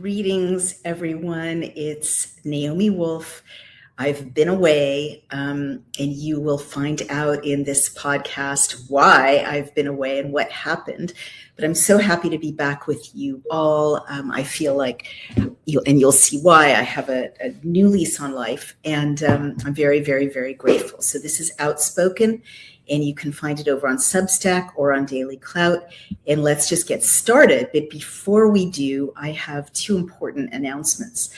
Greetings, everyone. It's Naomi Wolf. I've been away, and you will find out in this podcast why I've been away and what happened. But I'm so happy to be back with you all. I feel like you'll see why I have a new lease on life, and I'm very, very, very grateful. So this is Outspoken, and you can find it over on Substack or on Daily Clout. And let's just get started. But before we do, I have two important announcements.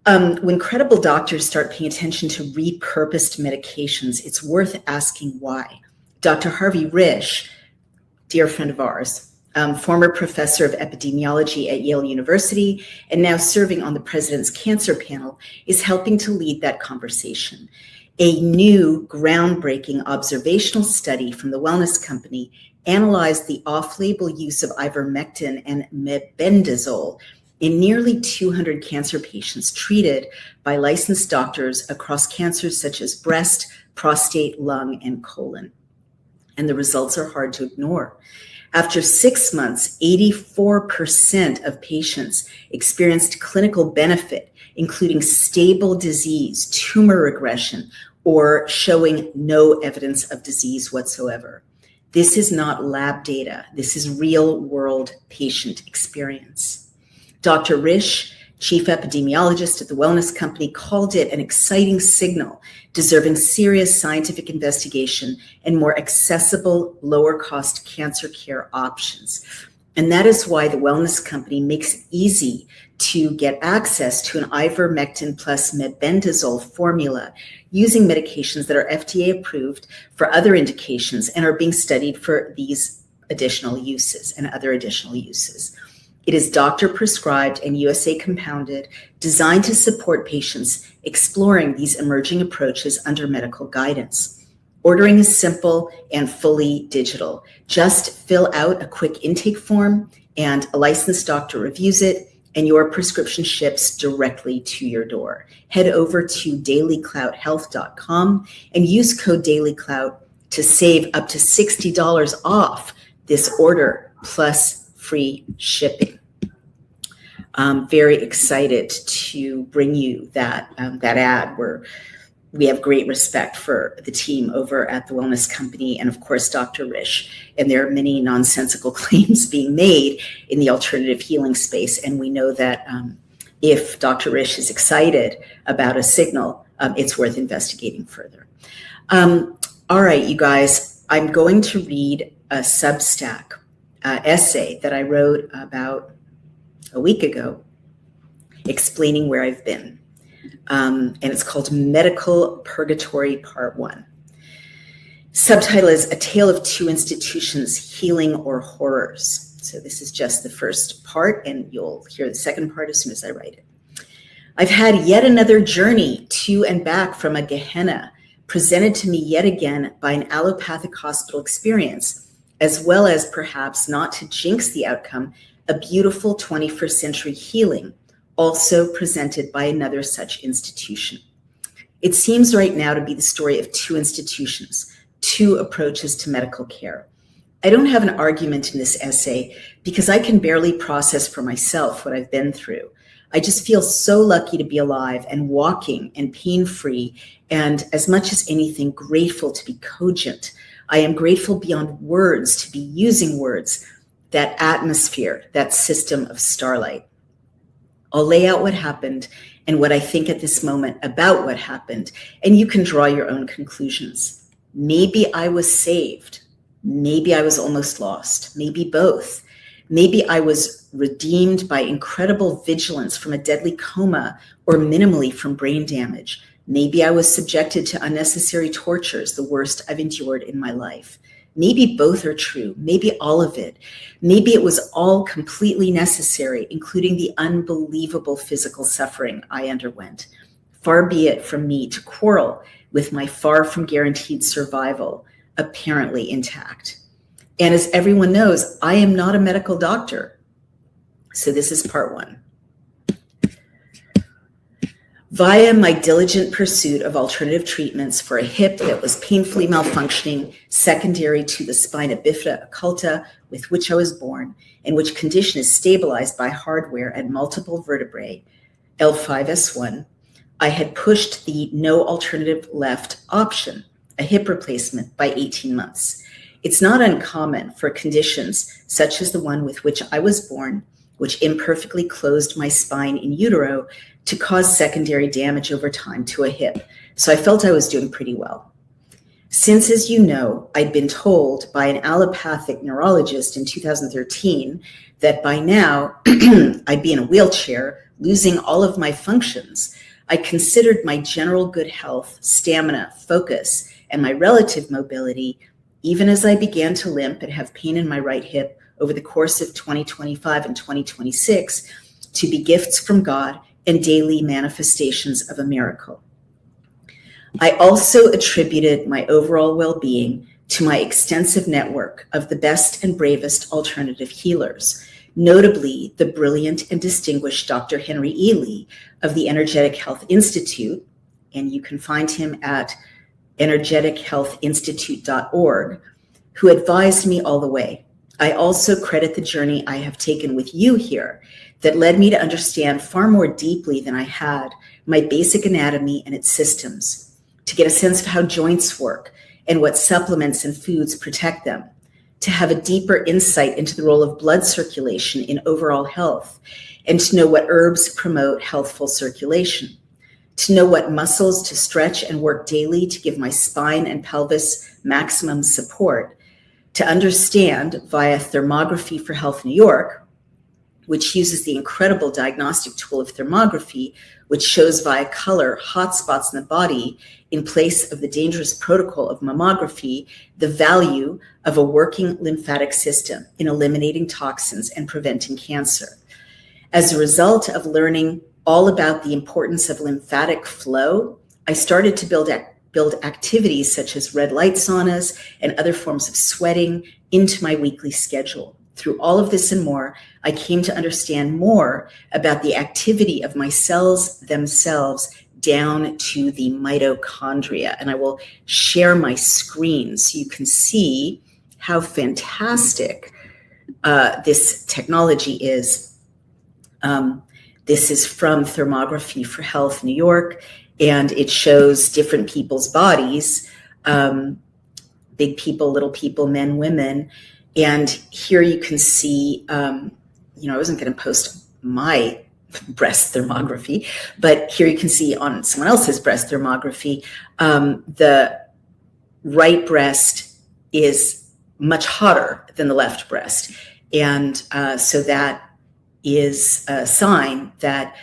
When credible doctors start paying attention to repurposed medications, it's worth asking why. Dr. Harvey Risch, dear friend of ours, former professor of epidemiology at Yale University and now serving on the president's cancer panel, is helping to lead that conversation. A new groundbreaking observational study from the Wellness Company analyzed the off-label use of ivermectin and mebendazole in nearly 200 cancer patients treated by licensed doctors across cancers such as breast, prostate, lung, and colon. And the results are hard to ignore. After 6 months, 84% of patients experienced clinical benefit, including stable disease, tumor regression, or showing no evidence of disease whatsoever. This is not lab data. This is real-world patient experience. Dr. Risch, chief epidemiologist at the Wellness Company, called it an exciting signal, deserving serious scientific investigation and more accessible, lower-cost cancer care options. And that is why the Wellness Company makes it easy to get access to an ivermectin plus mebendazole formula using medications that are FDA approved for other indications and are being studied for these additional uses and other additional uses. It is doctor prescribed and USA compounded, designed to support patients exploring these emerging approaches under medical guidance. Ordering is simple and fully digital. Just fill out a quick intake form and a licensed doctor reviews it, and your prescription ships directly to your door. Head over to dailyclouthealth.com and use code dailyclout to save up to $60 off this order plus free shipping. I'm very excited to bring you that ad where we have great respect for the team over at the Wellness Company and, of course, Dr. Risch. And there are many nonsensical claims being made in the alternative healing space. And we know that if Dr. Risch is excited about a signal, it's worth investigating further. All right, you guys, I'm going to read a Substack essay that I wrote about a week ago explaining where I've been. And it's called Medical Purgatory Part 1. Subtitle is A Tale of Two Institutions, Healing or Horrors. So this is just the first part, and you'll hear the second part as soon as I write it. I've had yet another journey to and back from a Gehenna, presented to me yet again by an allopathic hospital experience, as well as, perhaps not to jinx the outcome, a beautiful 21st century healing, also presented by another such institution. It seems right now to be the story of two institutions, two approaches to medical care. I don't have an argument in this essay because I can barely process for myself what I've been through. I just feel so lucky to be alive and walking and pain-free, and as much as anything, grateful to be cogent. I am grateful beyond words to be using words, that atmosphere, that system of starlight. I'll lay out what happened and what I think at this moment about what happened, and you can draw your own conclusions. Maybe I was saved. Maybe I was almost lost. Maybe both. Maybe I was redeemed by incredible vigilance from a deadly coma or minimally from brain damage. Maybe I was subjected to unnecessary tortures, the worst I've endured in my life. Maybe both are true, maybe all of it. Maybe it was all completely necessary, including the unbelievable physical suffering I underwent. Far be it from me to quarrel with my far from guaranteed survival, apparently intact. And as everyone knows, I am not a medical doctor. So this is part 1. Via my diligent pursuit of alternative treatments for a hip that was painfully malfunctioning, secondary to the spina bifida occulta with which I was born, and which condition is stabilized by hardware at multiple vertebrae, L5S1, I had pushed the no alternative left option, a hip replacement, by 18 months. It's not uncommon for conditions such as the one with which I was born, which imperfectly closed my spine in utero, to cause secondary damage over time to a hip. So I felt I was doing pretty well. Since, as you know, I'd been told by an allopathic neurologist in 2013 that by now I'd be in a wheelchair, losing all of my functions, I considered my general good health, stamina, focus, and my relative mobility, even as I began to limp and have pain in my right hip over the course of 2025 and 2026, to be gifts from God and daily manifestations of a miracle. I also attributed my overall well-being to my extensive network of the best and bravest alternative healers, notably the brilliant and distinguished Dr. Henry Ely of the Energetic Health Institute, and you can find him at energetichealthinstitute.org, who advised me all the way. I also credit the journey I have taken with you here that led me to understand far more deeply than I had my basic anatomy and its systems, to get a sense of how joints work and what supplements and foods protect them, to have a deeper insight into the role of blood circulation in overall health, and to know what herbs promote healthful circulation, to know what muscles to stretch and work daily to give my spine and pelvis maximum support, to understand via Thermography for Health New York, which uses the incredible diagnostic tool of thermography, which shows via color hot spots in the body in place of the dangerous protocol of mammography, the value of a working lymphatic system in eliminating toxins and preventing cancer. As a result of learning all about the importance of lymphatic flow, I started to build activities such as red light saunas and other forms of sweating into my weekly schedule. Through all of this and more, I came to understand more about the activity of my cells themselves down to the mitochondria. And I will share my screen so you can see how fantastic this technology is. This is from Thermography for Health New York, and it shows different people's bodies, big people, little people, men, women. And here you can see, I wasn't going to post my breast thermography, but here you can see on someone else's breast thermography, the right breast is much hotter than the left breast. And so that is a sign that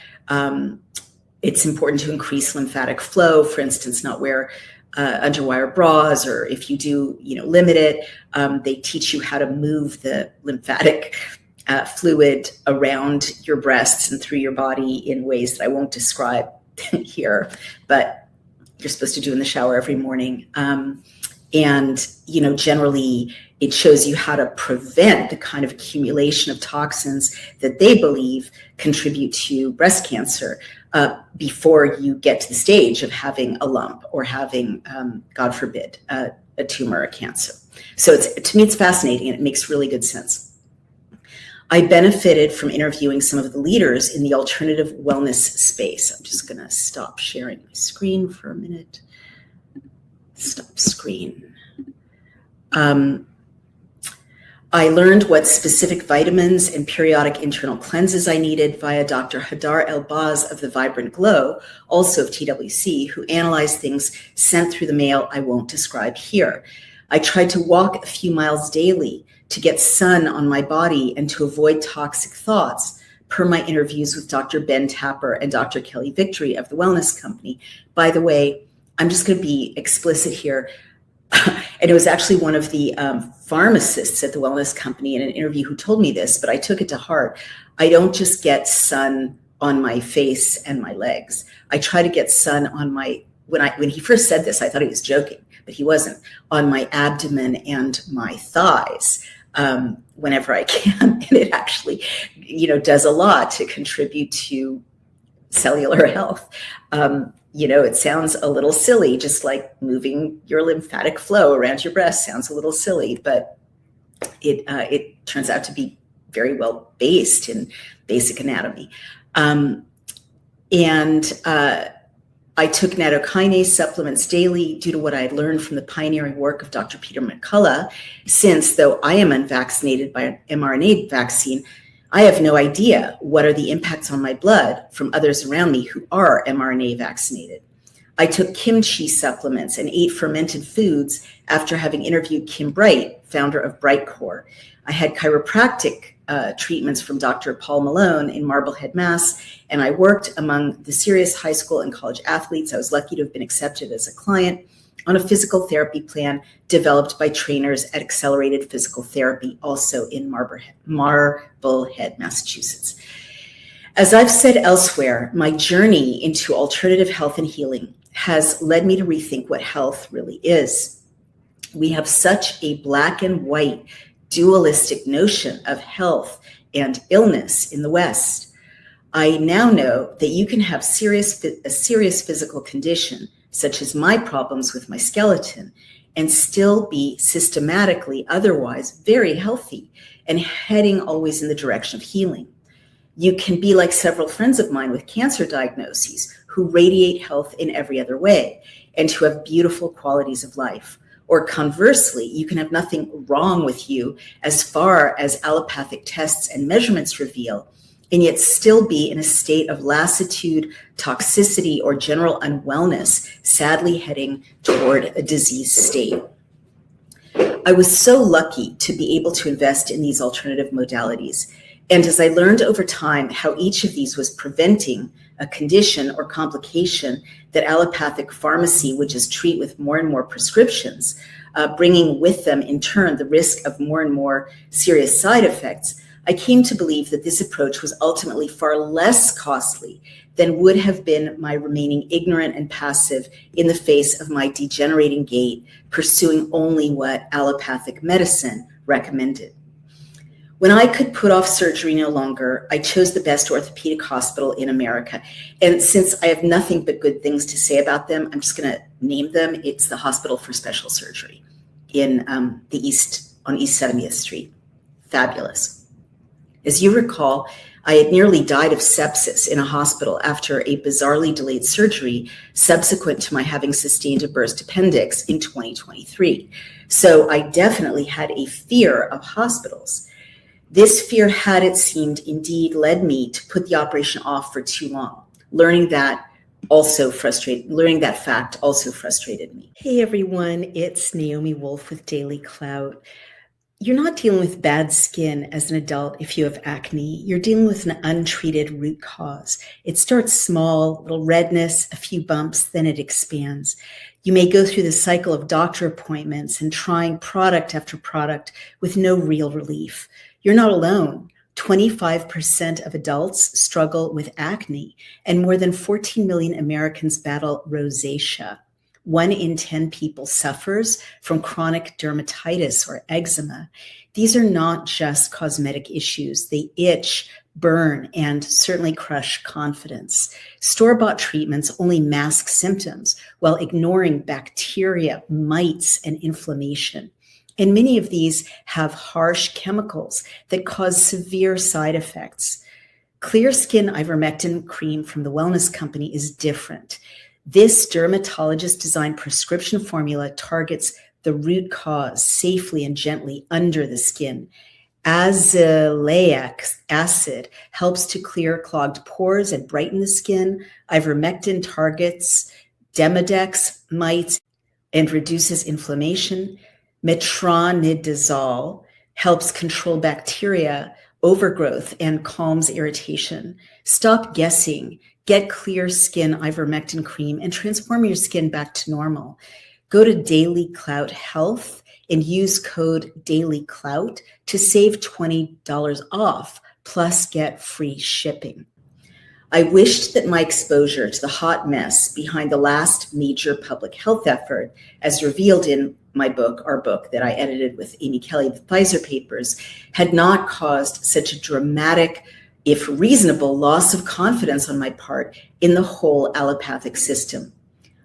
it's important to increase lymphatic flow, for instance, not wear underwire bras, or if you do, limit it, they teach you how to move the lymphatic fluid around your breasts and through your body in ways that I won't describe here, but you're supposed to do in the shower every morning. Generally it shows you how to prevent the kind of accumulation of toxins that they believe contribute to breast cancer before you get to the stage of having a lump or having, God forbid, a tumor or cancer. So to me, it's fascinating and it makes really good sense. I benefited from interviewing some of the leaders in the alternative wellness space. I'm just going to stop sharing my screen for a minute. Stop screen. I learned what specific vitamins and periodic internal cleanses I needed via Dr. Hadar Elbaz of the Vibrant Glow, also of TWC, who analyzed things sent through the mail I won't describe here. I tried to walk a few miles daily to get sun on my body and to avoid toxic thoughts, per my interviews with Dr. Ben Tapper and Dr. Kelly Victory of the Wellness Company. By the way, I'm just going to be explicit here. And it was actually one of the pharmacists at the Wellness Company in an interview who told me this, but I took it to heart. I don't just get sun on my face and my legs. I try to get sun on when he first said this, I thought he was joking, but he wasn't, on my abdomen and my thighs whenever I can. And it actually, does a lot to contribute to cellular health. It sounds a little silly, just like moving your lymphatic flow around your breast sounds a little silly, but it turns out to be very well based in basic anatomy. I took nattokinase supplements daily due to what I had learned from the pioneering work of Dr. Peter McCullough, since though I am unvaccinated by an mRNA vaccine, I have no idea what are the impacts on my blood from others around me who are mRNA vaccinated. I took kimchi supplements and ate fermented foods after having interviewed Kim Bright, founder of Brightcore. I had chiropractic treatments from Dr. Paul Malone in Marblehead, Mass., and I worked among the serious high school and college athletes. I was lucky to have been accepted as a client on a physical therapy plan developed by trainers at Accelerated Physical Therapy, also in Marblehead, Massachusetts. As I've said elsewhere, my journey into alternative health and healing has led me to rethink what health really is. We have such a black and white dualistic notion of health and illness in the West. I now know that you can have a serious physical condition, such as my problems with my skeleton, and still be systematically otherwise very healthy and heading always in the direction of healing. You can be like several friends of mine with cancer diagnoses who radiate health in every other way and who have beautiful qualities of life. Or conversely, you can have nothing wrong with you as far as allopathic tests and measurements reveal, and yet still be in a state of lassitude, toxicity, or general unwellness, sadly heading toward a disease state. I was so lucky to be able to invest in these alternative modalities. And as I learned over time how each of these was preventing a condition or complication that allopathic pharmacy would just treat with more and more prescriptions, bringing with them in turn the risk of more and more serious side effects, I came to believe that this approach was ultimately far less costly than would have been my remaining ignorant and passive in the face of my degenerating gait, pursuing only what allopathic medicine recommended. When I could put off surgery no longer, I chose the best orthopedic hospital in America. And since I have nothing but good things to say about them, I'm just going to name them. It's the Hospital for Special Surgery in on East 70th Street. Fabulous. As you recall, I had nearly died of sepsis in a hospital after a bizarrely delayed surgery subsequent to my having sustained a burst appendix in 2023. So I definitely had a fear of hospitals. This fear, had it seemed, indeed led me to put the operation off for too long. Learning that fact also frustrated me. Hey everyone, it's Naomi Wolf with Daily Clout. You're not dealing with bad skin as an adult if you have acne. You're dealing with an untreated root cause. It starts small, little redness, a few bumps, then it expands. You may go through the cycle of doctor appointments and trying product after product with no real relief. You're not alone. 25% of adults struggle with acne, and more than 14 million Americans battle rosacea. 1 in 10 people suffers from chronic dermatitis or eczema. These are not just cosmetic issues. They itch, burn, and certainly crush confidence. Store-bought treatments only mask symptoms while ignoring bacteria, mites, and inflammation. And many of these have harsh chemicals that cause severe side effects. Clear Skin Ivermectin cream from the Wellness Company is different. This dermatologist-designed prescription formula targets the root cause safely and gently under the skin. Azelaic acid helps to clear clogged pores and brighten the skin. Ivermectin targets Demodex mites and reduces inflammation. Metronidazole helps control bacteria overgrowth and calms irritation. Stop guessing. Get Clear Skin Ivermectin cream and transform your skin back to normal. Go to Daily Clout Health and use code DailyClout to save $20 off, plus get free shipping. I wished that my exposure to the hot mess behind the last major public health effort, as revealed in our book that I edited with Amy Kelly, the Pfizer papers, had not caused such a dramatic if reasonable, loss of confidence on my part in the whole allopathic system.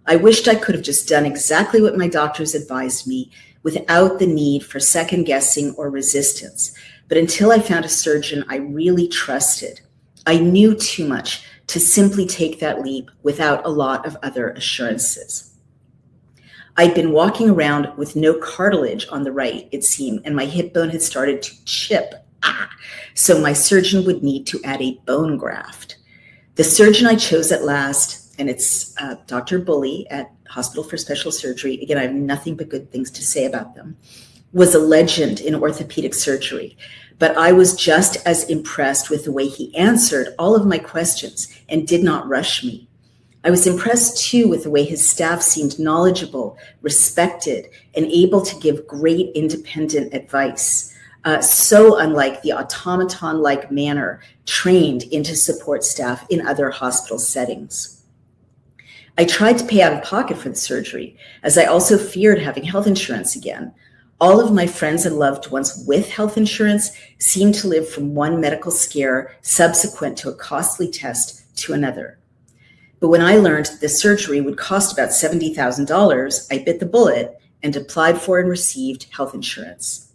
I wished I could have just done exactly what my doctors advised me without the need for second guessing or resistance. But until I found a surgeon I really trusted, I knew too much to simply take that leap without a lot of other assurances. I'd been walking around with no cartilage on the right, it seemed, and my hip bone had started to chip. So my surgeon would need to add a bone graft. The surgeon I chose at last, and it's Dr. Bully at Hospital for Special Surgery, again, I have nothing but good things to say about them, was a legend in orthopedic surgery. But I was just as impressed with the way he answered all of my questions and did not rush me. I was impressed too with the way his staff seemed knowledgeable, respected, and able to give great independent advice. So unlike the automaton-like manner trained into support staff in other hospital settings. I tried to pay out of pocket for the surgery, as I also feared having health insurance again. All of my friends and loved ones with health insurance seemed to live from one medical scare subsequent to a costly test to another. But when I learned the surgery would cost about $70,000, I bit the bullet and applied for and received health insurance.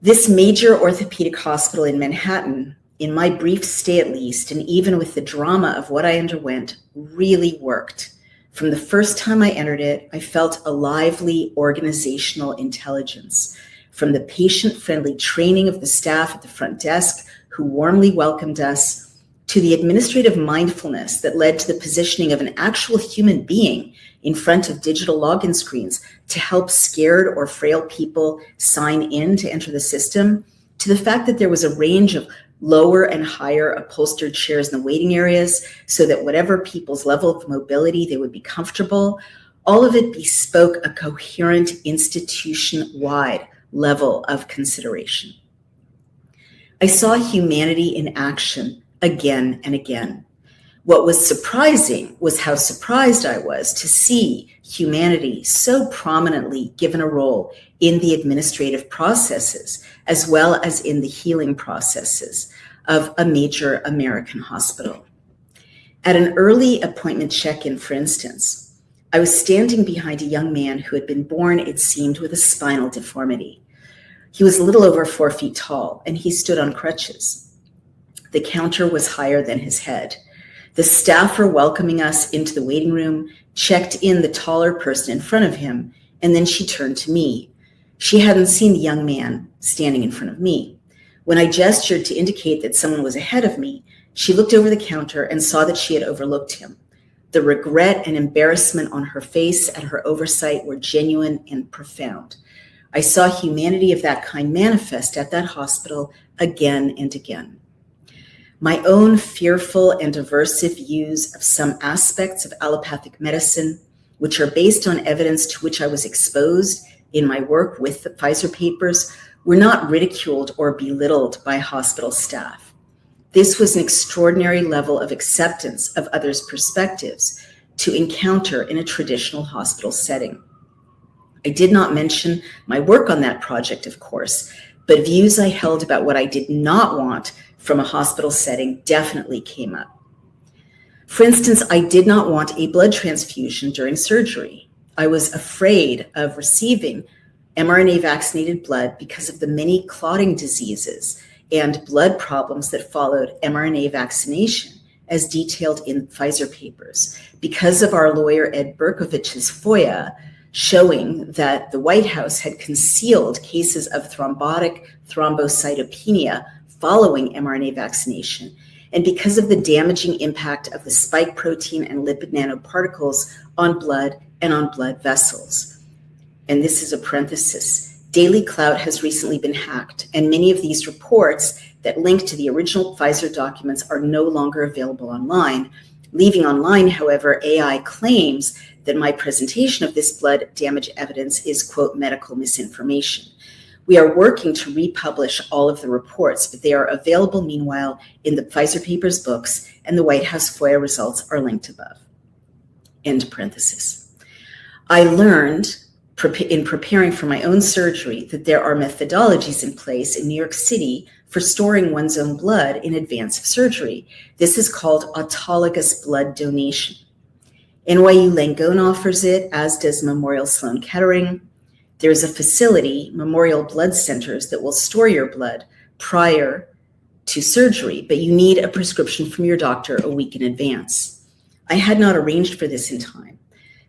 This major orthopedic hospital in Manhattan, in my brief stay at least, and even with the drama of what I underwent, really worked. From the first time I entered it, I felt a lively organizational intelligence. From the patient-friendly training of the staff at the front desk, who warmly welcomed us, to the administrative mindfulness that led to the positioning of an actual human being in front of digital login screens to help scared or frail people sign in to enter the system, to the fact that there was a range of lower and higher upholstered chairs in the waiting areas so that whatever people's level of mobility, they would be comfortable. All of it bespoke a coherent institution-wide level of consideration. I saw humanity in action again and again. What was surprising was how surprised I was to see humanity so prominently given a role in the administrative processes, as well as in the healing processes of a major American hospital. At an early appointment check-in, for instance, I was standing behind a young man who had been born, it seemed, with a spinal deformity. He was a little over 4 feet tall, and he stood on crutches. The counter was higher than his head. The staffer welcoming us into the waiting room checked in the taller person in front of him, and then she turned to me. She hadn't seen the young man standing in front of me. When I gestured to indicate that someone was ahead of me, she looked over the counter and saw that she had overlooked him. The regret and embarrassment on her face at her oversight were genuine and profound. I saw humanity of that kind manifest at that hospital again and again. My own fearful and aversive views of some aspects of allopathic medicine, which are based on evidence to which I was exposed in my work with the Pfizer papers, were not ridiculed or belittled by hospital staff. This was an extraordinary level of acceptance of others' perspectives to encounter in a traditional hospital setting. I did not mention my work on that project, of course, but views I held about what I did not want from a hospital setting definitely came up. For instance, I did not want a blood transfusion during surgery. I was afraid of receiving mRNA-vaccinated blood because of the many clotting diseases and blood problems that followed mRNA vaccination, as detailed in Pfizer papers, because of our lawyer Ed Berkovich's FOIA showing that the White House had concealed cases of thrombotic thrombocytopenia following mRNA vaccination, and because of the damaging impact of the spike protein and lipid nanoparticles on blood and on blood vessels. And this is a parenthesis. Daily Clout has recently been hacked, and many of these reports that link to the original Pfizer documents are no longer available online. Leaving online, however, AI claims that my presentation of this blood damage evidence is, quote, medical misinformation. We are working to republish all of the reports, but they are available meanwhile in the Pfizer papers books, and the White House FOIA results are linked above. End parenthesis. I learned in preparing for my own surgery that there are methodologies in place in New York City for storing one's own blood in advance of surgery. This is called autologous blood donation. NYU Langone offers it, as does Memorial Sloan Kettering. There's a facility, Memorial Blood Centers, that will store your blood prior to surgery, but you need a prescription from your doctor a week in advance. I had not arranged for this in time,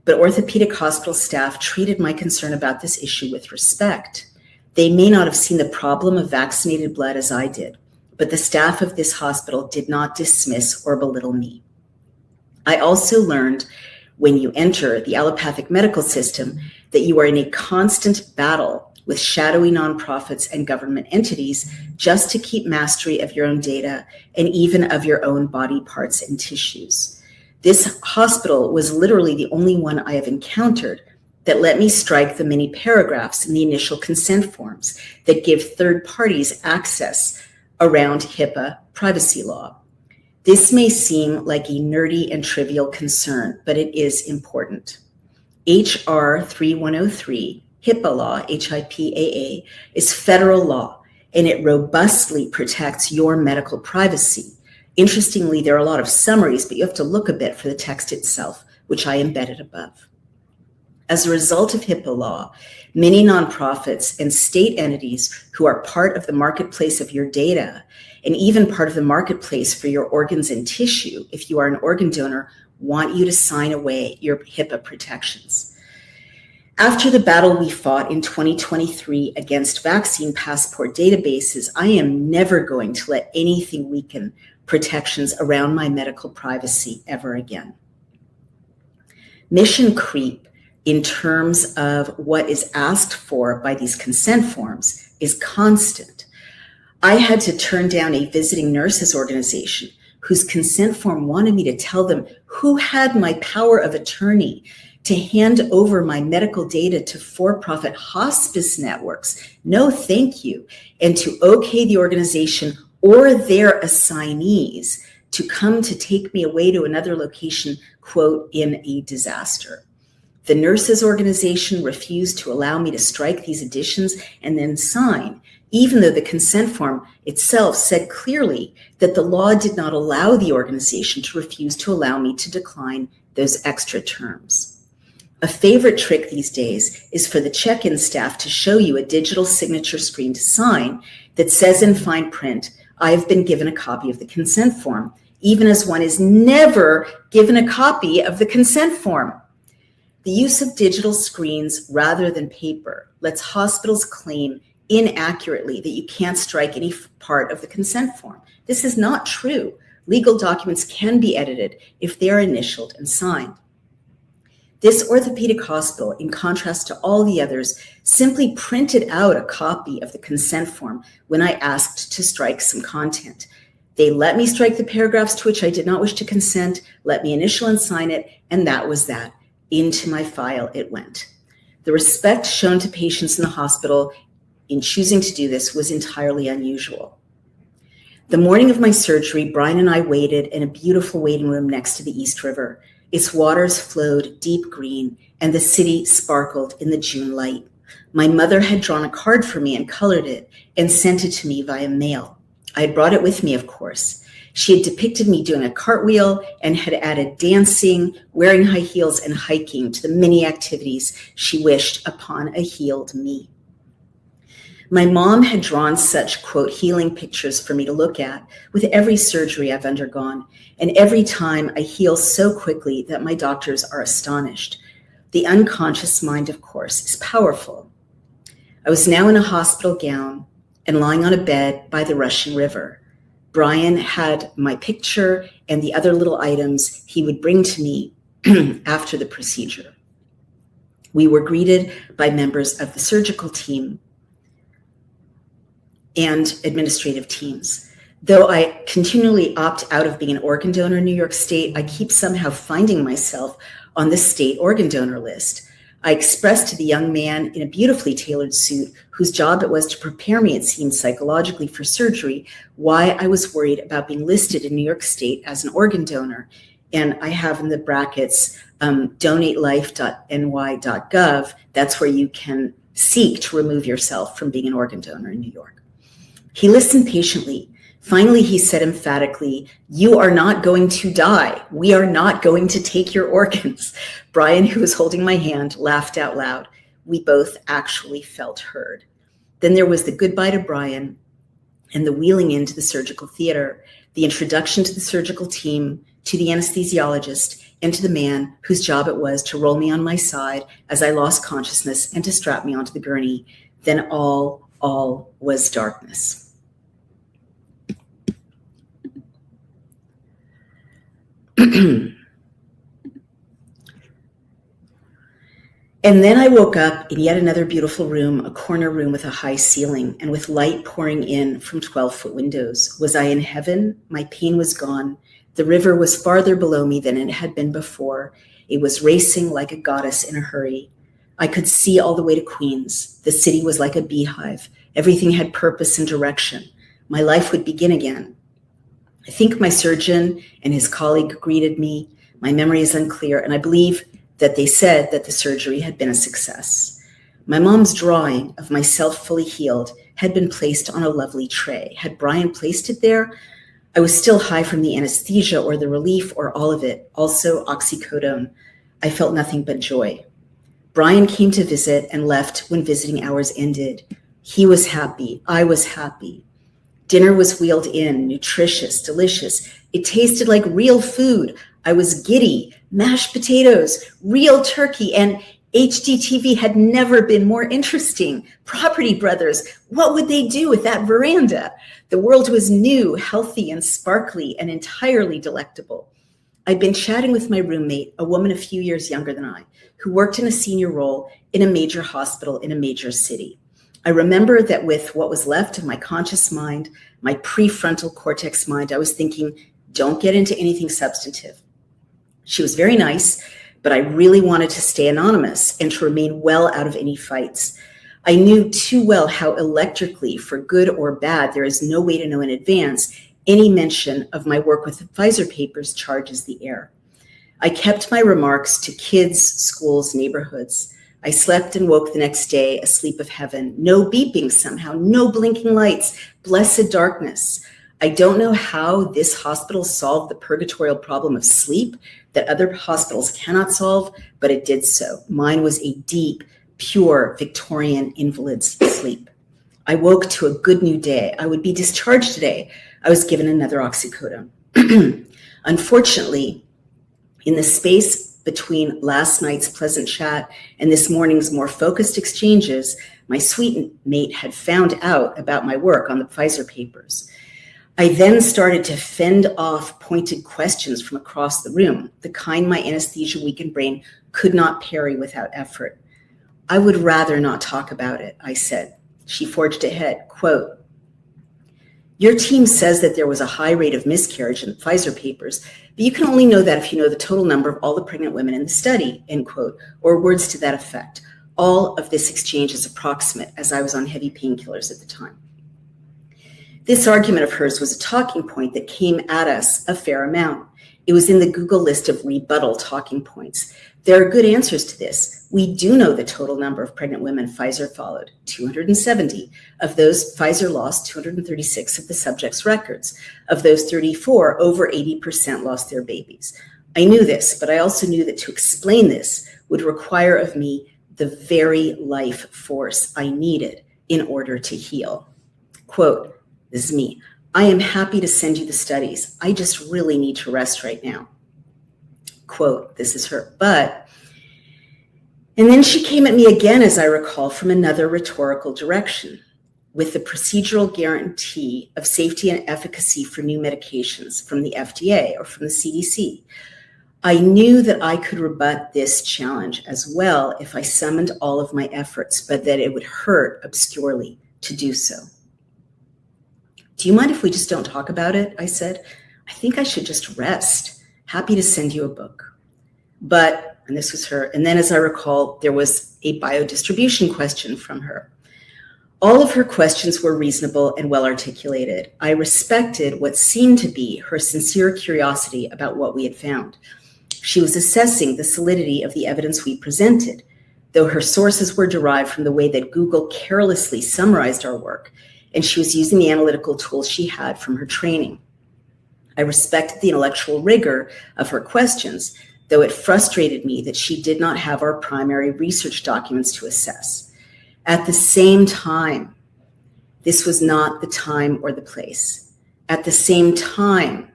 but orthopedic hospital staff treated my concern about this issue with respect. They may not have seen the problem of vaccinated blood as I did, but the staff of this hospital did not dismiss or belittle me. I also learned when you enter the allopathic medical system that you are in a constant battle with shadowy nonprofits and government entities just to keep mastery of your own data and even of your own body parts and tissues. This hospital was literally the only one I have encountered that let me strike the many paragraphs in the initial consent forms that give third parties access around HIPAA privacy law. This may seem like a nerdy and trivial concern, but it is important. HR 3103, HIPAA law, HIPAA, is federal law, and it robustly protects your medical privacy. Interestingly, there are a lot of summaries, but you have to look a bit for the text itself, which I embedded above. As a result of HIPAA law, many nonprofits and state entities who are part of the marketplace of your data, and even part of the marketplace for your organs and tissue, if you are an organ donor, want you to sign away your HIPAA protections. After the battle we fought in 2023 against vaccine passport databases, I am never going to let anything weaken protections around my medical privacy ever again. Mission creep in terms of what is asked for by these consent forms is constant. I had to turn down a visiting nurses organization whose consent form wanted me to tell them who had my power of attorney to hand over my medical data to for-profit hospice networks. No, thank you. And to okay the organization or their assignees to come to take me away to another location, quote, in a disaster. The nurses organization refused to allow me to strike these additions and then sign, even though the consent form itself said clearly that the law did not allow the organization to refuse to allow me to decline those extra terms. A favorite trick these days is for the check-in staff to show you a digital signature screen to sign that says in fine print, I have been given a copy of the consent form, even as one is never given a copy of the consent form. The use of digital screens rather than paper lets hospitals claim inaccurately that you can't strike any part of the consent form. This is not true. Legal documents can be edited if they are initialed and signed. This orthopedic hospital, in contrast to all the others, simply printed out a copy of the consent form when I asked to strike some content. They let me strike the paragraphs to which I did not wish to consent, let me initial and sign it, and that was that. Into my file it went. The respect shown to patients in the hospital in choosing to do this was entirely unusual. The morning of my surgery, Brian and I waited in a beautiful waiting room next to the East River. Its waters flowed deep green, and the city sparkled in the June light. My mother had drawn a card for me and colored it and sent it to me via mail. I had brought it with me, of course. She had depicted me doing a cartwheel and had added dancing, wearing high heels, and hiking to the many activities she wished upon a healed me. My mom had drawn such, quote, healing pictures for me to look at with every surgery I've undergone, and every time I heal so quickly that my doctors are astonished. The unconscious mind, of course, is powerful. I was now in a hospital gown and lying on a bed by the rushing river. Brian had my picture and the other little items he would bring to me after the procedure. We were greeted by members of the surgical team and administrative teams. Though I continually opt out of being an organ donor in New York State, I keep somehow finding myself on the state organ donor list. I expressed to the young man in a beautifully tailored suit, whose job it was to prepare me, it seemed, psychologically for surgery, why I was worried about being listed in New York State as an organ donor. And I have in the brackets donatelife.ny.gov. That's where you can seek to remove yourself from being an organ donor in New York. He listened patiently. Finally, he said emphatically, "You are not going to die. We are not going to take your organs." Brian, who was holding my hand, laughed out loud. We both actually felt heard. Then there was the goodbye to Brian and the wheeling into the surgical theater, the introduction to the surgical team, to the anesthesiologist, and to the man whose job it was to roll me on my side as I lost consciousness and to strap me onto the gurney. Then all was darkness. And then I woke up in yet another beautiful room, a corner room with a high ceiling and with light pouring in from 12-foot windows. Was I in heaven? My pain was gone. The river was farther below me than it had been before. It was racing like a goddess in a hurry. I could see all the way to Queens. The city was like a beehive. Everything had purpose and direction. My life would begin again. I think my surgeon and his colleague greeted me. My memory is unclear, and I believe that they said that the surgery had been a success. My mom's drawing of myself fully healed had been placed on a lovely tray. Had Brian placed it there? I was still high from the anesthesia or the relief or all of it, also oxycodone. I felt nothing but joy. Brian came to visit and left when visiting hours ended. He was happy. I was happy. Dinner was wheeled in, nutritious, delicious. It tasted like real food. I was giddy. Mashed potatoes, real turkey, and HGTV had never been more interesting. Property Brothers, what would they do with that veranda? The world was new, healthy, and sparkly, and entirely delectable. I'd been chatting with my roommate, a woman a few years younger than I, who worked in a senior role in a major hospital in a major city. I remember that with what was left of my conscious mind, my prefrontal cortex mind, I was thinking, don't get into anything substantive. She was very nice, but I really wanted to stay anonymous and to remain well out of any fights. I knew too well how electrically, for good or bad, there is no way to know in advance, any mention of my work with the Pfizer papers charges the air. I kept my remarks to kids, schools, neighborhoods. I slept and woke the next day, a sleep of heaven. No beeping somehow, no blinking lights, blessed darkness. I don't know how this hospital solved the purgatorial problem of sleep that other hospitals cannot solve, but it did so. Mine was a deep, pure Victorian invalid's sleep. I woke to a good new day. I would be discharged today. I was given another oxycodone. Unfortunately, in the space between last night's pleasant chat and this morning's more focused exchanges, my sweet mate had found out about my work on the Pfizer papers. I then started to fend off pointed questions from across the room, the kind my anesthesia-weakened brain could not parry without effort. I would rather not talk about it, I said. She forged ahead, quote, "Your team says that there was a high rate of miscarriage in the Pfizer papers, but you can only know that if you know the total number of all the pregnant women in the study," end quote, or words to that effect. All of this exchange is approximate, as I was on heavy painkillers at the time. This argument of hers was a talking point that came at us a fair amount. It was in the Google list of rebuttal talking points. There are good answers to this. We do know the total number of pregnant women Pfizer followed, 270. Of those, Pfizer lost 236 of the subjects' records. Of those 34, over 80% lost their babies. I knew this, but I also knew that to explain this would require of me the very life force I needed in order to heal. Quote, this is me. "I am happy to send you the studies. I just really need to rest right now." Quote, this is her, but, and then she came at me again, as I recall, from another rhetorical direction, with the procedural guarantee of safety and efficacy for new medications from the FDA or from the CDC. I knew that I could rebut this challenge as well if I summoned all of my efforts, but that it would hurt obscurely to do so. "Do you mind if we just don't talk about it?" I said. "I think I should just rest. Happy to send you a book." But, and this was her, and then as I recall, there was a biodistribution question from her. All of her questions were reasonable and well articulated. I respected what seemed to be her sincere curiosity about what we had found. She was assessing the solidity of the evidence we presented, though her sources were derived from the way that Google carelessly summarized our work. and she was using the analytical tools she had from her training. I respected the intellectual rigor of her questions, though it frustrated me that she did not have our primary research documents to assess. At the same time, this was not the time or the place. At the same time,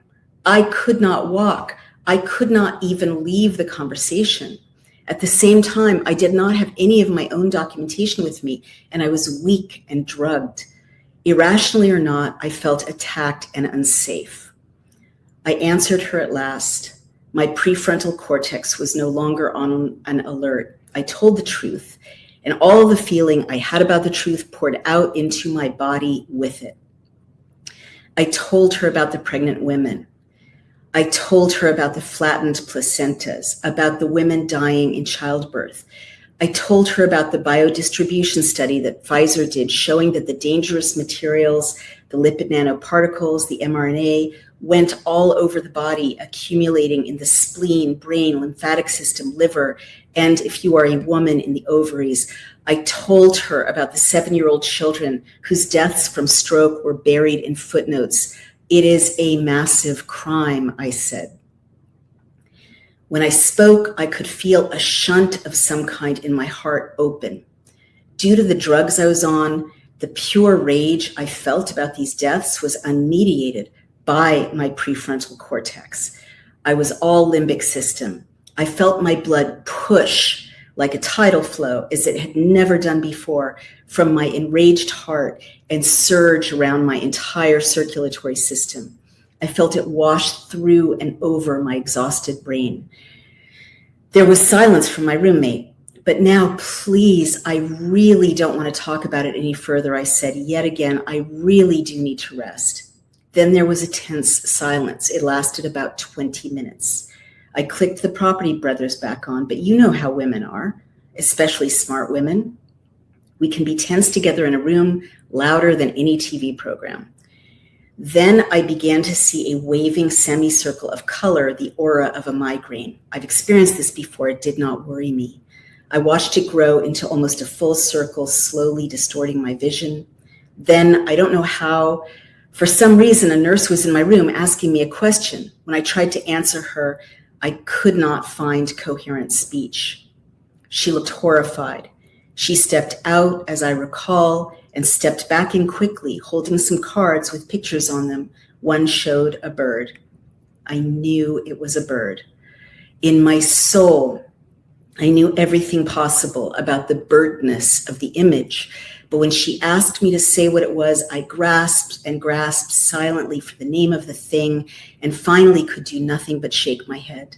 I could not walk. I could not even leave the conversation. At the same time, I did not have any of my own documentation with me, and I was weak and drugged. Irrationally or not, I felt attacked and unsafe. I answered her at last. My prefrontal cortex was no longer on an alert. I told the truth, and all the feeling I had about the truth poured out into my body with it. I told her about the pregnant women. I told her about the flattened placentas, about the women dying in childbirth. I told her about the biodistribution study that Pfizer did showing that the dangerous materials, the lipid nanoparticles, the mRNA, went all over the body, accumulating in the spleen, brain, lymphatic system, liver, and if you are a woman, in the ovaries. I told her about the 7-year-old children whose deaths from stroke were buried in footnotes. It is a massive crime, I said. When I spoke, I could feel a shunt of some kind in my heart open. Due to the drugs I was on, the pure rage I felt about these deaths was unmediated by my prefrontal cortex. I was all limbic system. I felt my blood push like a tidal flow as it had never done before from my enraged heart and surge around my entire circulatory system. I felt it wash through and over my exhausted brain. There was silence from my roommate. But now, please, I really don't want to talk about it any further, I said yet again. I really do need to rest. Then there was a tense silence. It lasted about 20 minutes. I clicked the Property Brothers back on, but you know how women are, especially smart women. We can be tense together in a room, louder than any TV program. Then I began to see a waving semicircle of color, the aura of a migraine. I've experienced this before. It did not worry me. I watched it grow into almost a full circle, slowly distorting my vision. Then, I don't know how, for some reason, a nurse was in my room asking me a question. When I tried to answer her, I could not find coherent speech. She looked horrified. She stepped out, as I recall, and stepped back in quickly, holding some cards with pictures on them. One showed a bird. I knew it was a bird. In my soul, I knew everything possible about the birdness of the image. But when she asked me to say what it was, I grasped and grasped silently for the name of the thing and finally could do nothing but shake my head.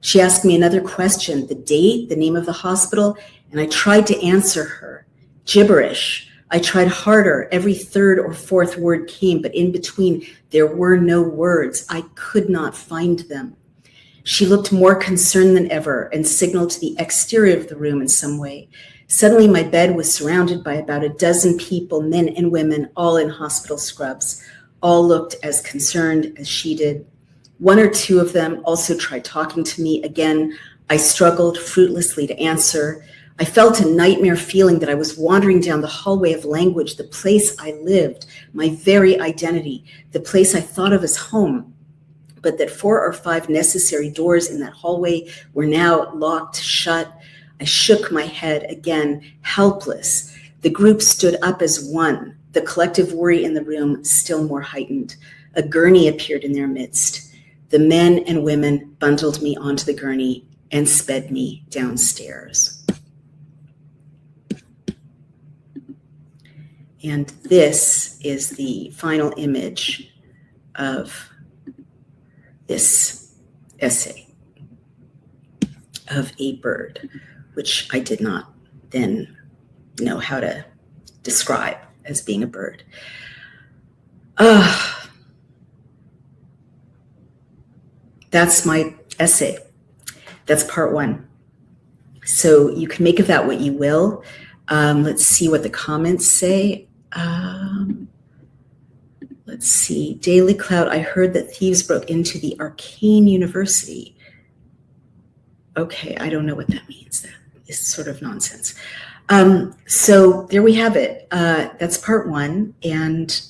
She asked me another question, the date, the name of the hospital, and I tried to answer her. Gibberish. I tried harder. Every third or fourth word came, but in between there were no words. I could not find them. She looked more concerned than ever and signaled to the exterior of the room in some way. Suddenly, my bed was surrounded by about a dozen people, men and women, all in hospital scrubs. All looked as concerned as she did. One or two of them also tried talking to me. Again, I struggled fruitlessly to answer. I felt a nightmare feeling that I was wandering down the hallway of language, the place I lived, my very identity, the place I thought of as home. But that 4 or 5 necessary doors in that hallway were now locked shut. I shook my head again, helpless. The group stood up as one, the collective worry in the room still more heightened. A gurney appeared in their midst. The men and women bundled me onto the gurney and sped me downstairs. And this is the final image of this essay of a bird, which I did not then know how to describe as being a bird. That's my essay. That's part 1. So you can make of that what you will. Let's see what the comments say. Let's see. Daily Cloud, I heard that thieves broke into the Arcane University. Okay, I don't know what that means. That is sort of nonsense. So there we have it. That's part one. And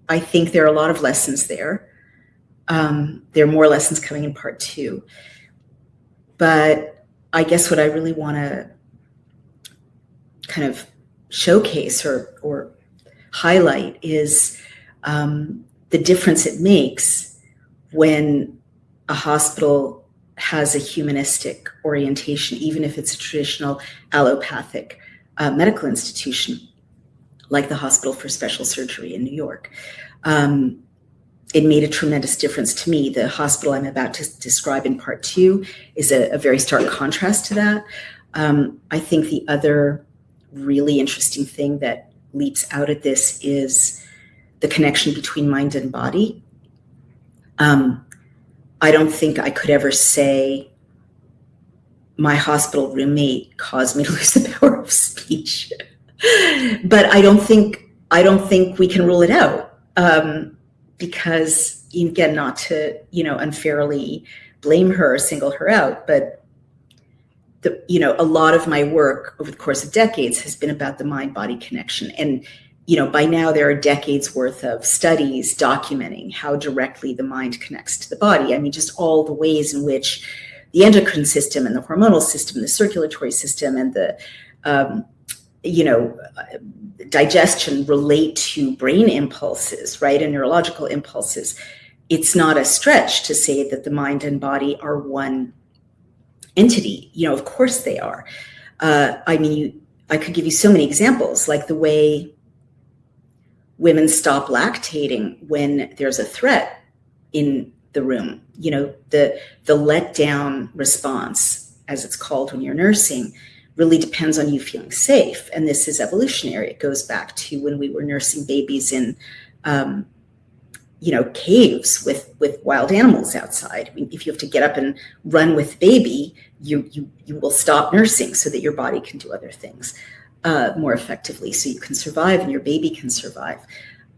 I think there are a lot of lessons there. There are more lessons coming in part two. But I guess what I really want to kind of showcase or highlight is the difference it makes when a hospital has a humanistic orientation, even if it's a traditional allopathic medical institution, like the Hospital for Special Surgery in New York. It made a tremendous difference to me. The hospital I'm about to describe in part two is a very stark contrast to that. I think the other really interesting thing that leaps out at this is the connection between mind and body. I don't think I could ever say my hospital roommate caused me to lose the power of speech, but I don't think we can rule it out, because, again, not to unfairly blame her or single her out, but a lot of my work over the course of decades has been about the mind-body connection. And by now there are decades worth of studies documenting how directly the mind connects to the body. I mean, just all the ways in which the endocrine system and the hormonal system, the circulatory system, and the digestion relate to brain impulses, right, and neurological impulses. It's not a stretch to say that the mind and body are one entity. Of course they are. I could give you so many examples, like the way women stop lactating when there's a threat in the room. The letdown response, as it's called when you're nursing, really depends on you feeling safe. And this is evolutionary. It goes back to when we were nursing babies in caves with wild animals outside. I mean, if you have to get up and run with the baby, you will stop nursing so that your body can do other things more effectively, so you can survive and your baby can survive.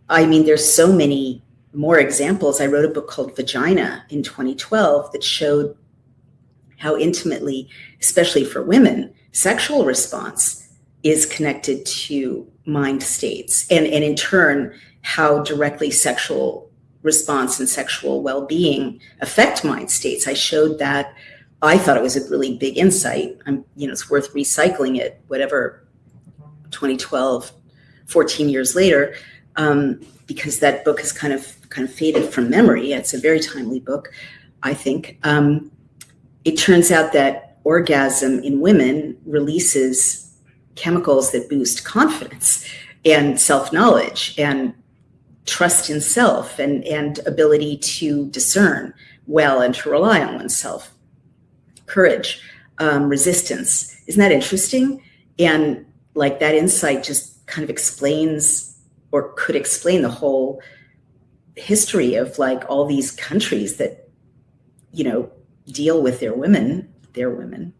I mean, there's so many more examples. I wrote a book called Vagina in 2012 that showed how intimately, especially for women, sexual response is connected to mind states, and in turn, how directly sexual response and sexual well-being affect mind states. I showed that. I thought it was a really big insight. It's worth recycling it, whatever, 2012, 14 years later, because that book has kind of faded from memory. It's a very timely book, I think. It turns out that orgasm in women releases chemicals that boost confidence and self-knowledge and trust in self and ability to discern well and to rely on oneself, courage, resistance. Isn't that interesting? And like that insight just kind of explains, or could explain, the whole history of like all these countries that deal with their women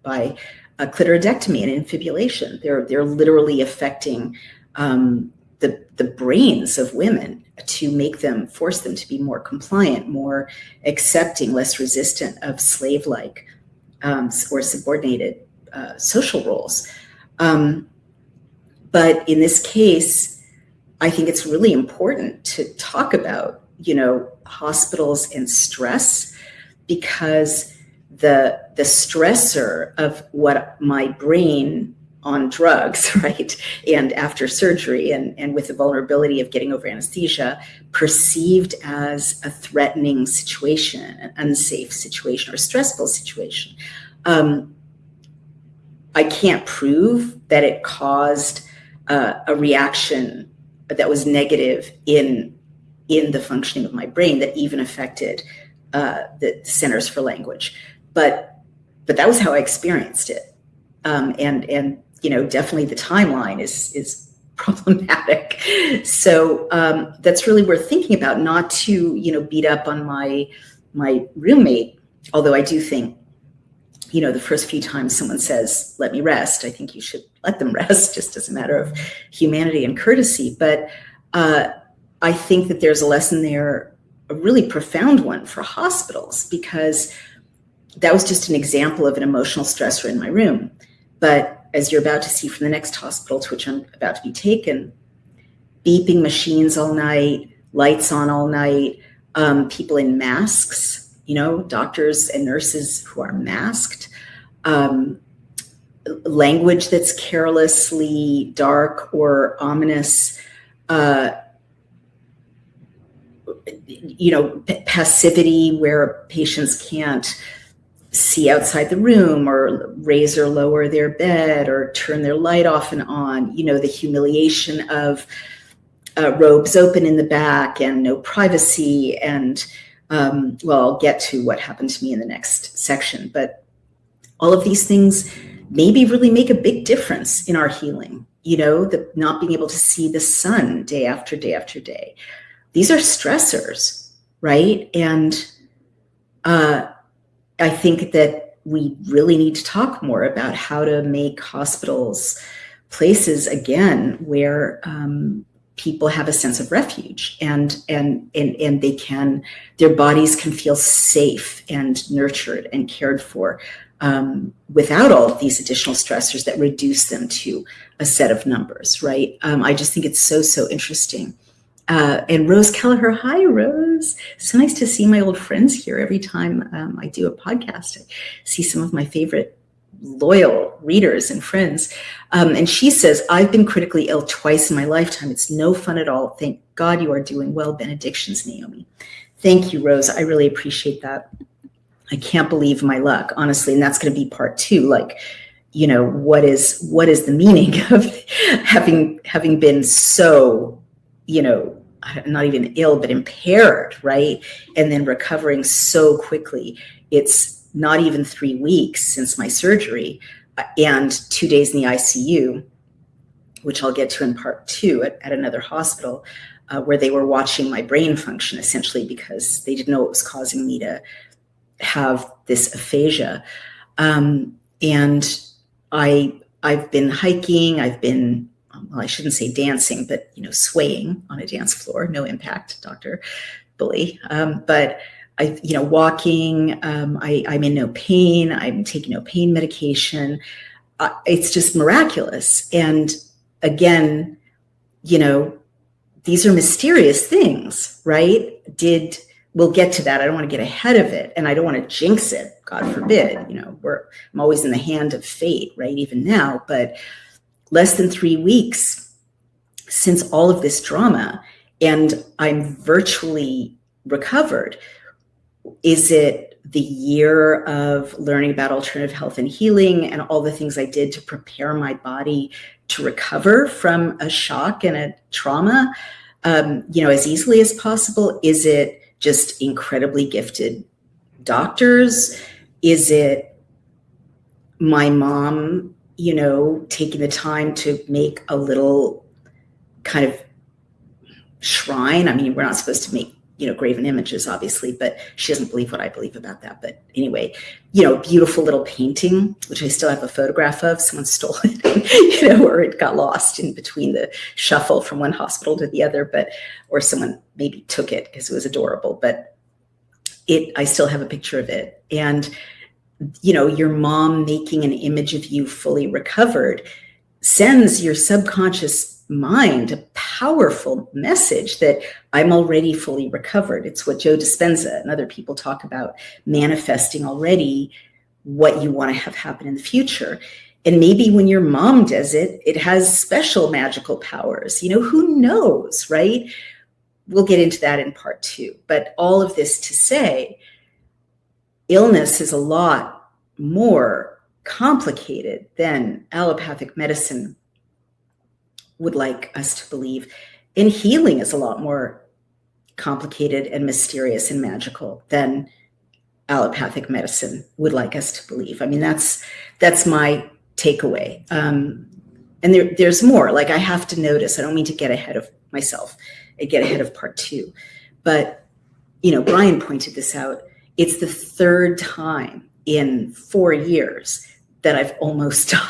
by a clitoridectomy and infibulation. They're literally affecting the brains of women to force them to be more compliant, more accepting, less resistant of slave-like or subordinated social roles. But in this case, I think it's really important to talk about, hospitals and stress, because the stressor of what my brain on drugs, right, and after surgery and with the vulnerability of getting over anesthesia, perceived as a threatening situation, an unsafe situation, or a stressful situation. I can't prove that it caused a reaction that was negative in the functioning of my brain that even affected the centers for language, but that was how I experienced it, and definitely the timeline is problematic. So that's really worth thinking about, not to beat up on my roommate, although I do think the first few times someone says, let me rest, I think you should let them rest, just as a matter of humanity and courtesy. But I think that there's a lesson there, a really profound one for hospitals, because that was just an example of an emotional stressor in my room. But as you're about to see from the next hospital to which I'm about to be taken, beeping machines all night, lights on all night, people in masks, doctors and nurses who are masked, language that's carelessly dark or ominous, passivity where patients can't see outside the room or raise or lower their bed or turn their light off and on, the humiliation of robes open in the back and no privacy. And I'll get to what happened to me in the next section, but all of these things maybe really make a big difference in our healing, the not being able to see the sun day after day after day. These are stressors, right? And I think that we really need to talk more about how to make hospitals places again where people have a sense of refuge and they can, their bodies can feel safe and nurtured and cared for without all of these additional stressors that reduce them to a set of numbers, right? I just think it's so interesting. And Rose Kelleher, hi, Rose. So nice to see my old friends here every time I do a podcast. I see some of my favorite loyal readers and friends. And she says, I've been critically ill twice in my lifetime. It's no fun at all. Thank God you are doing well. Benedictions, Naomi. Thank you, Rose. I really appreciate that. I can't believe my luck, honestly. And that's going to be part 2. Like, what is the meaning of having been so, not even ill, but impaired, right? And then recovering so quickly. It's not even 3 weeks since my surgery and 2 days in the ICU, which I'll get to in part 2 at another hospital, where they were watching my brain function essentially because they didn't know what was causing me to have this aphasia. And I've been hiking, I've been, well, I shouldn't say dancing, but, swaying on a dance floor, no impact, Dr. Bully. But walking, I'm in no pain. I'm taking no pain medication. It's just miraculous. And again, these are mysterious things, right? We'll get to that. I don't want to get ahead of it and I don't want to jinx it. God forbid, I'm always in the hand of fate, right? Even now, but less than 3 weeks since all of this drama and I'm virtually recovered. Is it the year of learning about alternative health and healing and all the things I did to prepare my body to recover from a shock and a trauma, as easily as possible? Is it just incredibly gifted doctors? Is it my mom, taking the time to make a little kind of shrine? I mean, we're not supposed to make, graven images, obviously, but she doesn't believe what I believe about that. But anyway, beautiful little painting, which I still have a photograph of. Someone stole it, or it got lost in between the shuffle from one hospital to the other, or someone maybe took it because it was adorable, but I still have a picture of it. And, your mom making an image of you fully recovered sends your subconscious mind a powerful message that I'm already fully recovered. It's what Joe Dispenza and other people talk about, manifesting already what you want to have happen in the future. And maybe when your mom does it, it has special magical powers. Who knows, right? We'll get into that in part 2. But all of this to say, illness is a lot more complicated than allopathic medicine would like us to believe. And healing is a lot more complicated and mysterious and magical than allopathic medicine would like us to believe. I mean, that's my takeaway. And there's more. Like, I have to notice, I don't mean to get ahead of myself and get ahead of part 2. But, Brian pointed this out. It's the 3rd time in 4 years that I've almost died.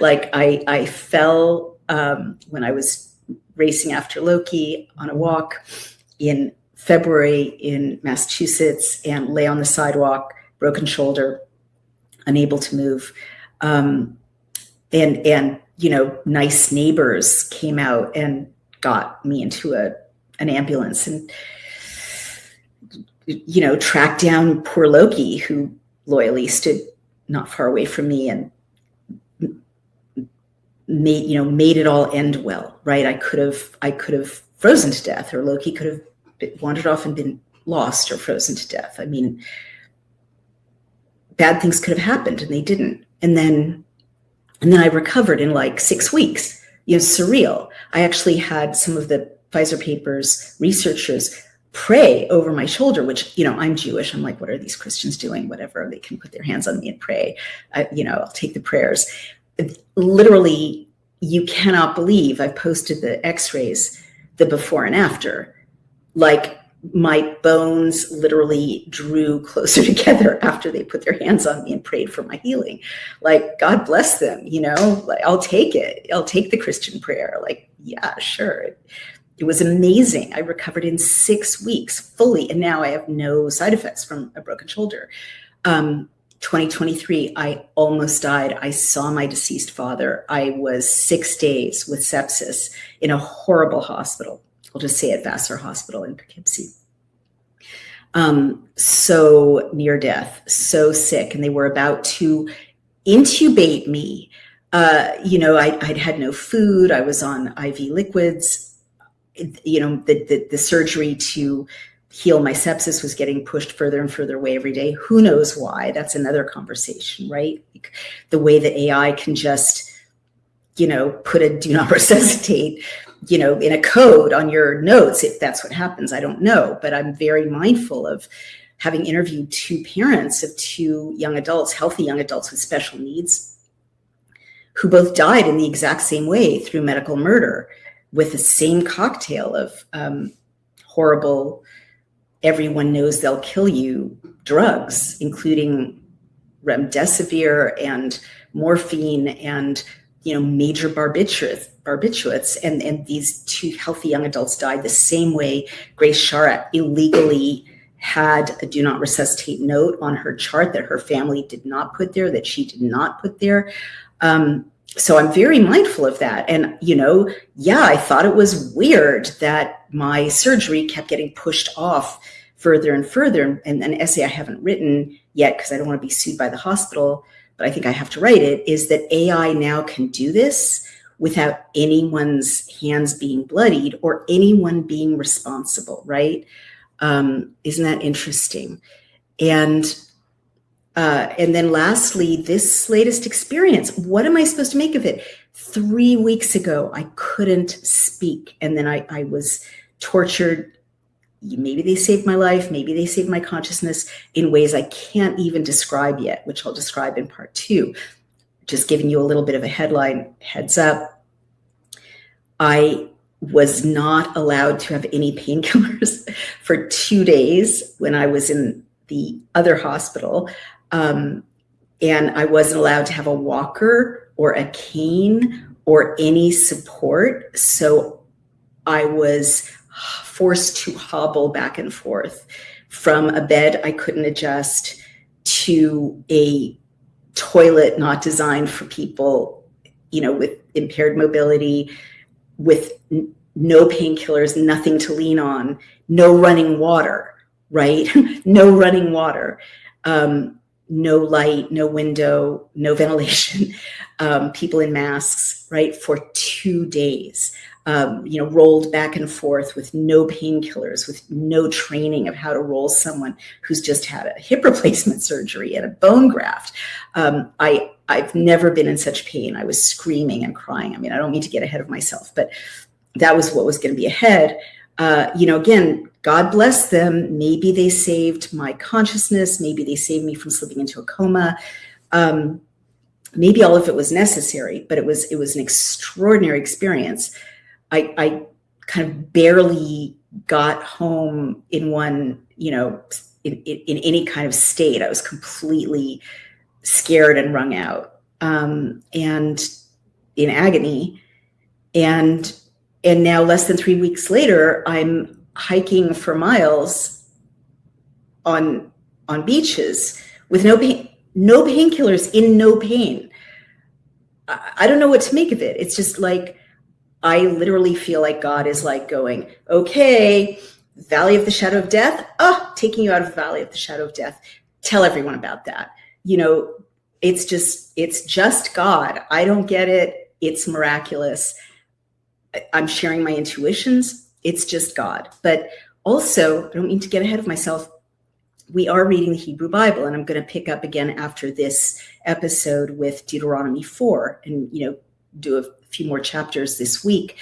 Like I fell when I was racing after Loki on a walk in February in Massachusetts and lay on the sidewalk, broken shoulder, unable to move. And nice neighbors came out and got me into an ambulance and tracked down poor Loki, who loyally stood not far away from me and made it all end well, right? I could have frozen to death, or Loki could have wandered off and been lost or frozen to death. I mean, bad things could have happened, and they didn't. And then I recovered in like 6 weeks. Surreal. I actually had some of the Pfizer papers researchers pray over my shoulder, which, I'm Jewish. I'm like, what are these Christians doing? Whatever, they can put their hands on me and pray. I'll take the prayers. Literally, you cannot believe, I've posted the x-rays, the before and after. Like, my bones literally drew closer together after they put their hands on me and prayed for my healing. Like, God bless them, like, I'll take it. I'll take the Christian prayer. Like, yeah, sure. It was amazing. I recovered in 6 weeks fully, and now I have no side effects from a broken shoulder. 2023, I almost died. I saw my deceased father. I was 6 days with sepsis in a horrible hospital. I'll just say it, Vassar Hospital in Poughkeepsie. So near death, so sick. And they were about to intubate me. I'd had no food. I was on IV liquids. The surgery to heal my sepsis was getting pushed further and further away every day. Who knows why? That's another conversation, right? Like, the way that AI can just, put a do not resuscitate, in a code on your notes, if that's what happens. I don't know, but I'm very mindful of having interviewed 2 parents of 2 young adults, healthy young adults with special needs, who both died in the exact same way through medical murder, with the same cocktail of horrible, everyone knows they'll kill you drugs, including remdesivir and morphine and major barbiturates. And these 2 healthy young adults died the same way. Grace Sharat illegally had a do not resuscitate note on her chart that her family did not put there, that she did not put there. So I'm very mindful of that. And, I thought it was weird that my surgery kept getting pushed off further and further. And an essay I haven't written yet, because I don't want to be sued by the hospital, but I think I have to write it, is that AI now can do this without anyone's hands being bloodied or anyone being responsible, right? Isn't that interesting? And then lastly, this latest experience, what am I supposed to make of it? 3 weeks ago, I couldn't speak. And then I was tortured. Maybe they saved my life. Maybe they saved my consciousness in ways I can't even describe yet, which I'll describe in part 2. Just giving you a little bit of a heads up. I was not allowed to have any painkillers for 2 days when I was in the other hospital. And I wasn't allowed to have a walker or a cane or any support. So I was forced to hobble back and forth from a bed I couldn't adjust to a toilet not designed for people, with impaired mobility, with no painkillers, nothing to lean on, no running water, right? No running water. No light, no window, no ventilation, people in masks, right, for 2 days, rolled back and forth with no painkillers, with no training of how to roll someone who's just had a hip replacement surgery and a bone graft. I've never been in such pain. I was screaming and crying. I mean, I don't mean to get ahead of myself, but that was what was going to be ahead. Again, God bless them. Maybe they saved my consciousness. Maybe they saved me from slipping into a coma. Maybe all of it was necessary, but it was an extraordinary experience. I kind of barely got home in one, in any kind of state. I was completely scared and wrung out, and in agony. And now, less than 3 weeks later, I'm hiking for miles on beaches with no pain, no painkillers, in no pain. I don't know what to make of it. It's just like, I literally feel like God is like going, okay, valley of the shadow of death, taking you out of the valley of the shadow of death. Tell everyone about that. It's just God. I don't get it. It's miraculous. I'm sharing my intuitions. It's just God. But also, I don't mean to get ahead of myself. We are reading the Hebrew Bible, and I'm going to pick up again after this episode with Deuteronomy 4 and, do a few more chapters this week.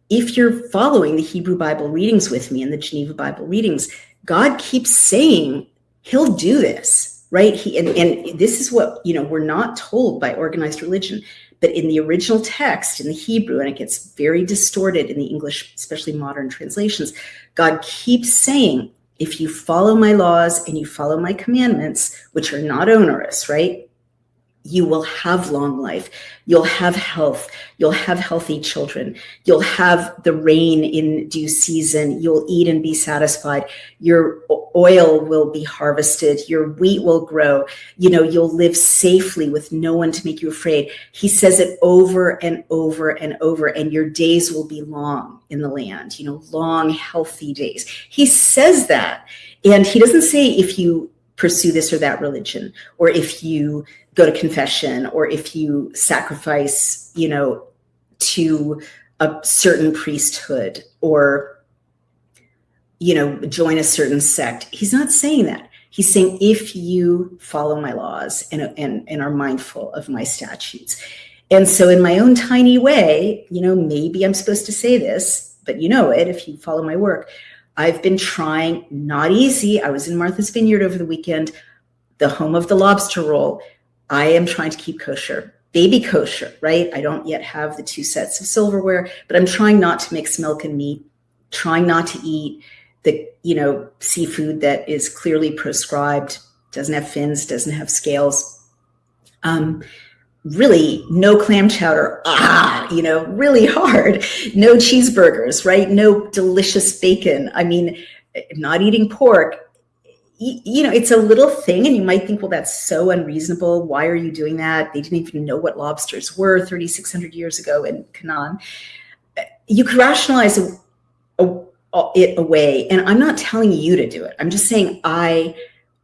If you're following the Hebrew Bible readings with me and the Geneva Bible readings, God keeps saying he'll do this, right? And this is what, we're not told by organized religion, but in the original text in the Hebrew, and it gets very distorted in the English, especially modern translations, God keeps saying, if you follow my laws and you follow my commandments, which are not onerous, right? You will have long life. You'll have health. You'll have healthy children. You'll have the rain in due season. You'll eat and be satisfied. Your oil will be harvested. Your wheat will grow. You'll live safely with no one to make you afraid. He says it over and over and over, and your days will be long in the land, long, healthy days. He says that. And he doesn't say if you pursue this or that religion, or if you go to confession, or if you sacrifice, to a certain priesthood, or, join a certain sect. He's not saying that. He's saying, if you follow my laws and are mindful of my statutes. And so in my own tiny way, maybe I'm supposed to say this, but if you follow my work, I've been trying, not easy. I was in Martha's Vineyard over the weekend, the home of the lobster roll. I am trying to keep kosher, baby kosher, right? I don't yet have the 2 sets of silverware, but I'm trying not to mix milk and meat, trying not to eat the, seafood that is clearly proscribed, doesn't have fins, doesn't have scales. Really no clam chowder, really hard. No cheeseburgers, right? No delicious bacon. I mean, not eating pork. It's a little thing, and you might think, well, that's so unreasonable. Why are you doing that? They didn't even know what lobsters were 3,600 years ago in Canaan. You could rationalize it away, and I'm not telling you to do it. I'm just saying,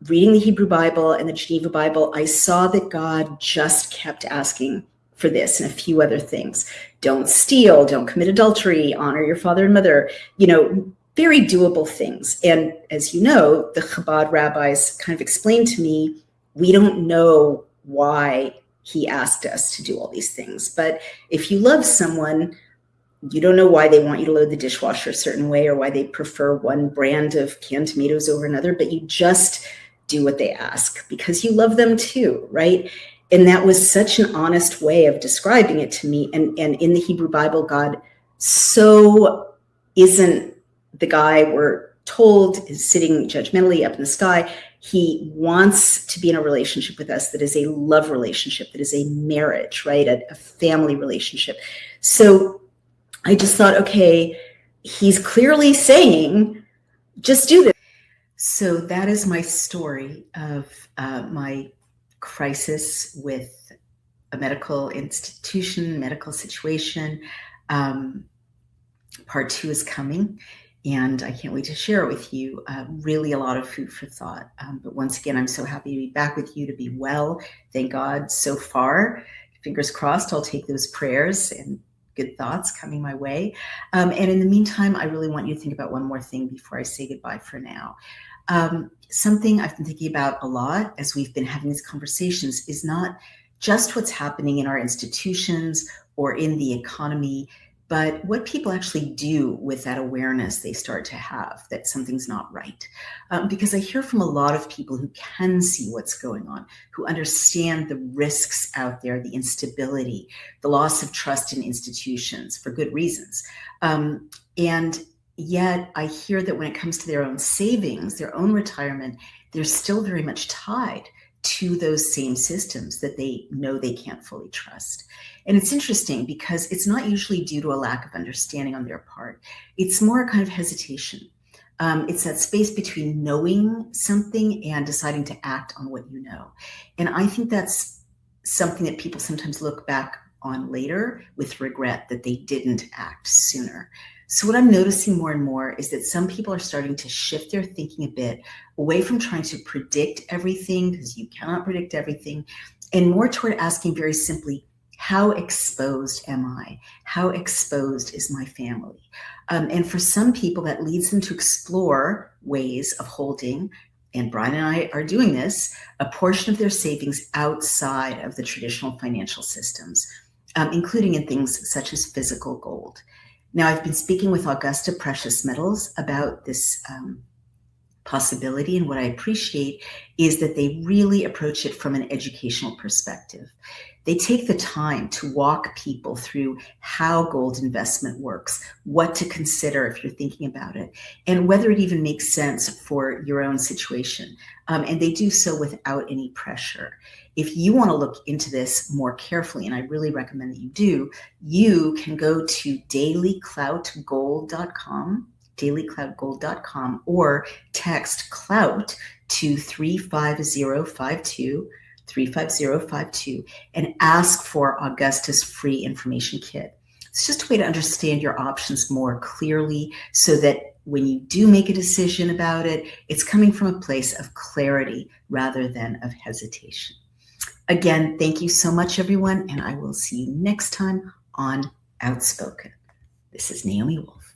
reading the Hebrew Bible and the Geneva Bible, I saw that God just kept asking for this and a few other things. Don't steal, don't commit adultery, honor your father and mother, very doable things. And as you know, the Chabad rabbis kind of explained to me, we don't know why he asked us to do all these things. But if you love someone, you don't know why they want you to load the dishwasher a certain way, or why they prefer one brand of canned tomatoes over another, but you just do what they ask because you love them too, right? And that was such an honest way of describing it to me. And in the Hebrew Bible, God so isn't the guy we're told is sitting judgmentally up in the sky. He wants to be in a relationship with us that is a love relationship, that is a marriage, right? A family relationship. So I just thought, okay, he's clearly saying, just do this. So that is my story of my crisis with a medical institution, medical situation. Part 2 is coming, and I can't wait to share it with you. Really a lot of food for thought. But once again, I'm so happy to be back with you, to be well. Thank God so far. Fingers crossed, I'll take those prayers and good thoughts coming my way. And in the meantime, I really want you to think about one more thing before I say goodbye for now. Something I've been thinking about a lot as we've been having these conversations is not just what's happening in our institutions or in the economy, but what people actually do with that awareness they start to have that something's not right. Because I hear from a lot of people who can see what's going on, who understand the risks out there, the instability, the loss of trust in institutions for good reasons. And yet I hear that when it comes to their own savings, their own retirement, they're still very much tied to those same systems that they know they can't fully trust. And it's interesting because it's not usually due to a lack of understanding on their part. It's more a kind of hesitation. It's that space between knowing something and deciding to act on what you know. And I think that's something that people sometimes look back on later with regret that they didn't act sooner. So what I'm noticing more and more is that some people are starting to shift their thinking a bit away from trying to predict everything, because you cannot predict everything, and more toward asking very simply, how exposed am I? How exposed is my family? And for some people, that leads them to explore ways of holding, and Brian and I are doing this, a portion of their savings outside of the traditional financial systems, including in things such as physical gold. Now, I've been speaking with Augusta Precious Metals about this possibility, and what I appreciate is that they really approach it from an educational perspective. They take the time to walk people through how gold investment works, what to consider if you're thinking about it, and whether it even makes sense for your own situation. And they do so without any pressure. If you want to look into this more carefully, and I really recommend that you do, you can go to dailycloutgold.com, or text clout to 35052, and ask for Augusta's free information kit. It's just a way to understand your options more clearly, so that when you do make a decision about it, it's coming from a place of clarity rather than of hesitation. Again, thank you so much, everyone, and I will see you next time on Outspoken. This is Naomi Wolf.